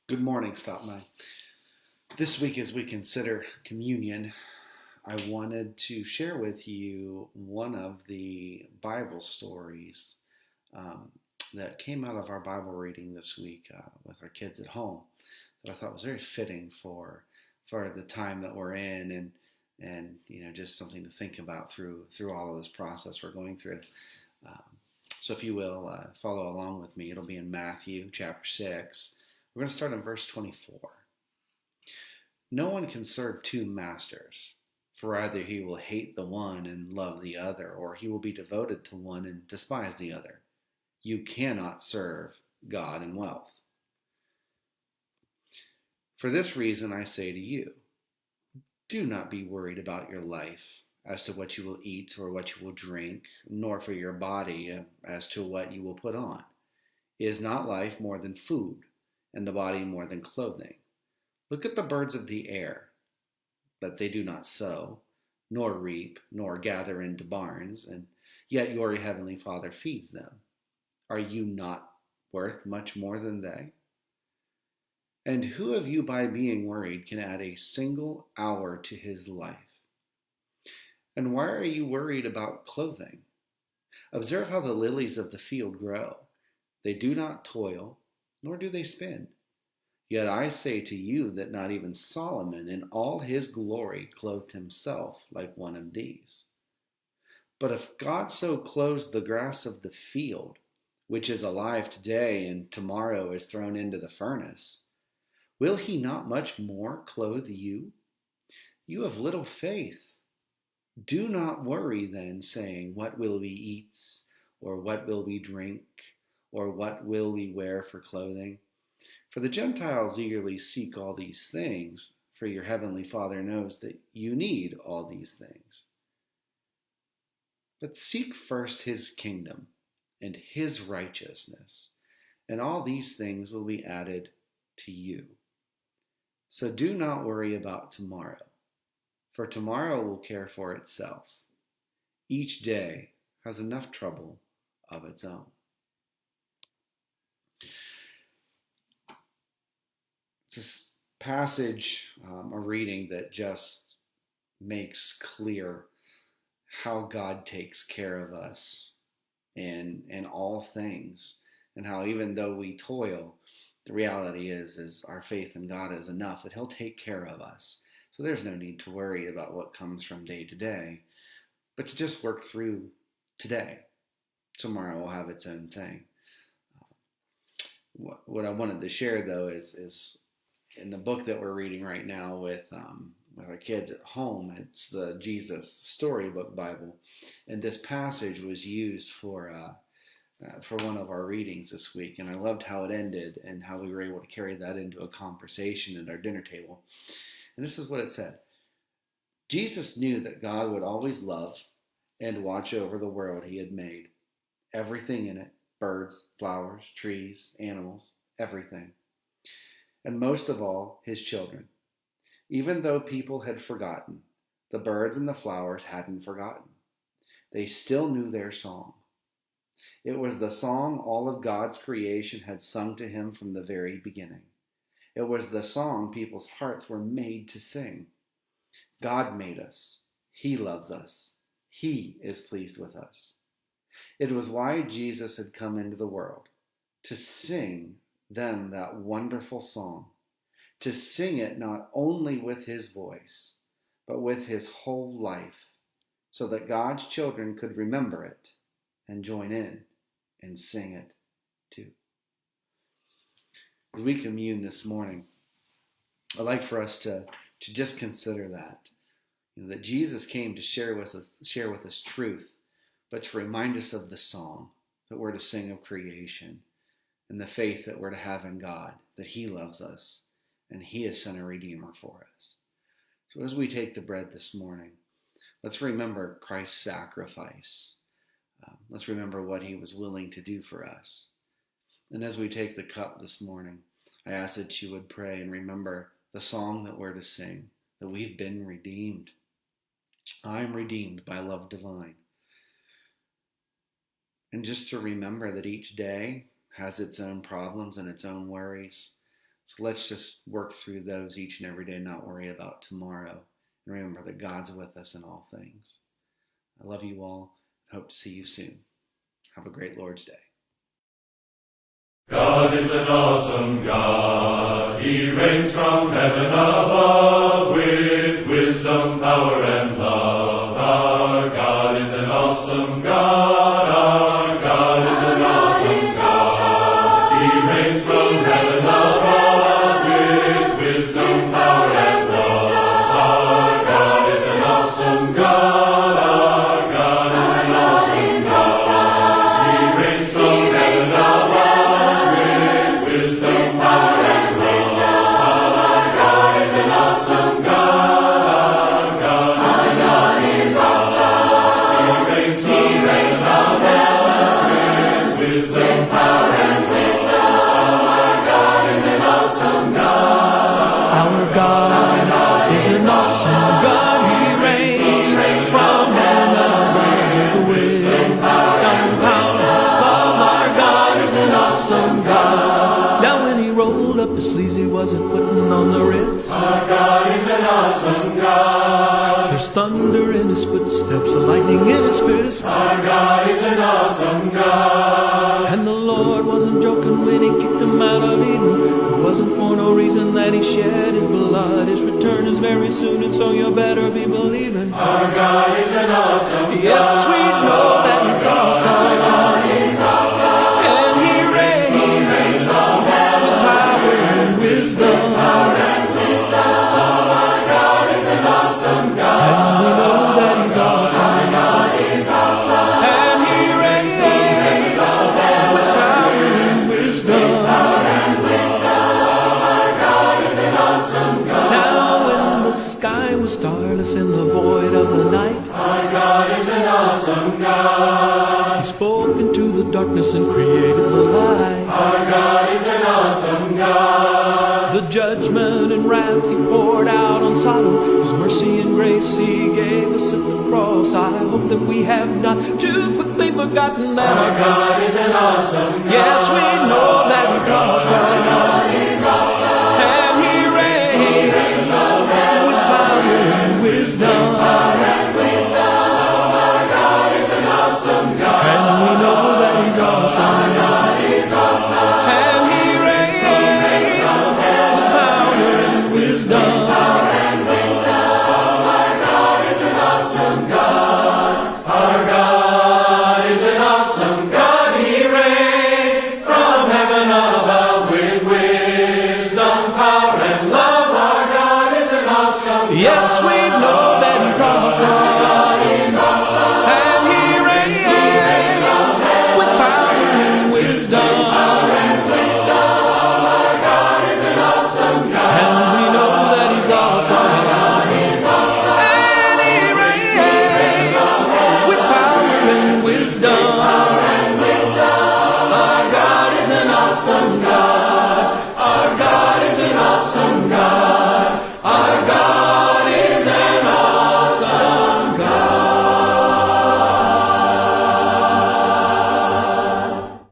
Good morning, Stop By. This week, as we consider communion, I wanted to share with you one of the Bible stories um, that came out of our Bible reading this week with our kids at home that I thought was very fitting for the time that we're in and just something to think about through all of this process we're going through. Um, so if you will follow along with me, it'll be in Matthew chapter 6. We're going to start in verse 24. No one can serve two masters, for either he will hate the one and love the other, or he will be devoted to one and despise the other. You cannot serve God and wealth. For this reason I say to you, do not be worried about your life as to what you will eat or what you will drink, nor for your body as to what you will put on. Is not life more than food, and the body more than clothing? Look at the birds of the air, that they do not sow, nor reap, nor gather into barns, and yet your heavenly Father feeds them. Are you not worth much more than they? And who of you, by being worried, can add a single hour to his life? And why are you worried about clothing? Observe how the lilies of the field grow. They do not toil, nor do they spin. Yet I say to you that not even Solomon in all his glory clothed himself like one of these. But if God so clothes the grass of the field, which is alive today and tomorrow is thrown into the furnace, will he not much more clothe you? You have little faith. Do not worry then, saying, what will we eat, or what will we drink, or what will we wear for clothing? For the Gentiles eagerly seek all these things, for your heavenly Father knows that you need all these things. But seek first his kingdom and his righteousness, and all these things will be added to you. So do not worry about tomorrow, for tomorrow will care for itself. Each day has enough trouble of its own. It's this passage, a reading that just makes clear how God takes care of us in all things, and how even though we toil, the reality is our faith in God is enough that he'll take care of us. So there's no need to worry about what comes from day to day, but to just work through today. Tomorrow will have its own thing. What I wanted to share though is in the book that we're reading right now with our kids at home. It's the Jesus Storybook Bible, and this passage was used for one of our readings this week, and I loved how it ended and how we were able to carry that into a conversation at our dinner table. And this is what it said. Jesus knew that God would always love and watch over the world he had made, everything in it, birds, flowers, trees, animals, everything. And most of all, his children. Even though people had forgotten, the birds and the flowers hadn't forgotten. They still knew their song. It was the song all of God's creation had sung to him from the very beginning. It was the song people's hearts were made to sing. God made us. He loves us. He is pleased with us. It was why Jesus had come into the world, to sing them that wonderful song, to sing it not only with his voice, but with his whole life, so that God's children could remember it and join in and sing it too. As we commune this morning, I'd like for us to just consider that Jesus came to share with us truth, but to remind us of the song that we're to sing of creation, and the faith that we're to have in God, that he loves us, and he has sent a Redeemer for us. So as we take the bread this morning, let's remember Christ's sacrifice. Let's remember what he was willing to do for us. And as we take the cup this morning, I ask that you would pray and remember the song that we're to sing, that we've been redeemed. I am redeemed by love divine. And just to remember that each day has its own problems and its own worries. So let's just work through those each and every day, not worry about tomorrow. And remember that God's with us in all things. I love you all. Hope to see you soon. Have a great Lord's Day. God is an awesome God. He reigns from heaven above with wisdom, power, and love. Our God is an awesome God. Our God is an awesome God. He reigns from heaven above with wisdom, power, and love. Our God is an awesome God. Our God is an awesome God. He reigns from heaven above with wisdom, power, and love. Our God is an awesome God. Our God is awesome. He reigns from heaven with wisdom, power, and wisdom. Our God is an awesome God. Our God is an awesome God. He reigns from heaven with wisdom, power, love. Our God is an awesome God. Now when he rolled up his sleeves, he wasn't putting on the Ritz. Our God is an awesome God. There's thunder in his footsteps, lightning in his fist. Our God is an awesome God. And the Lord wasn't joking when he kicked him out of Eden. It wasn't for no reason that he shed his blood. His return is very soon, and so you better be believing. Our God is an awesome God. Yes, we know that he's awesome. Our God is awesome. And he reigns from heaven with power and wisdom. power and wisdom. Our God is an awesome God. And we know that he's awesome. Our God is awesome. And he reigns from heaven with power and wisdom. power and wisdom. Our God is an awesome God. Now when the sky was starless in the void of the night, Our God is an awesome God. he spoke into the darkness and created the light. Our God is an awesome God. The judgment and wrath he poured out on Sodom, his mercy and grace he gave us at the cross. I hope that we have not too quickly forgotten that Our God is an awesome God. yes, we know that he's awesome. Our God is awesome. And he reigns From heaven with power and wisdom. power and wisdom. Our God is an awesome God. And we know that he's awesome. God is awesome. And he reigns From heaven with power and wisdom. power and wisdom. Our God is an awesome God. Our God is an awesome God. He reigns from heaven above with wisdom, power, and love. Our God is an awesome God. Yes, we know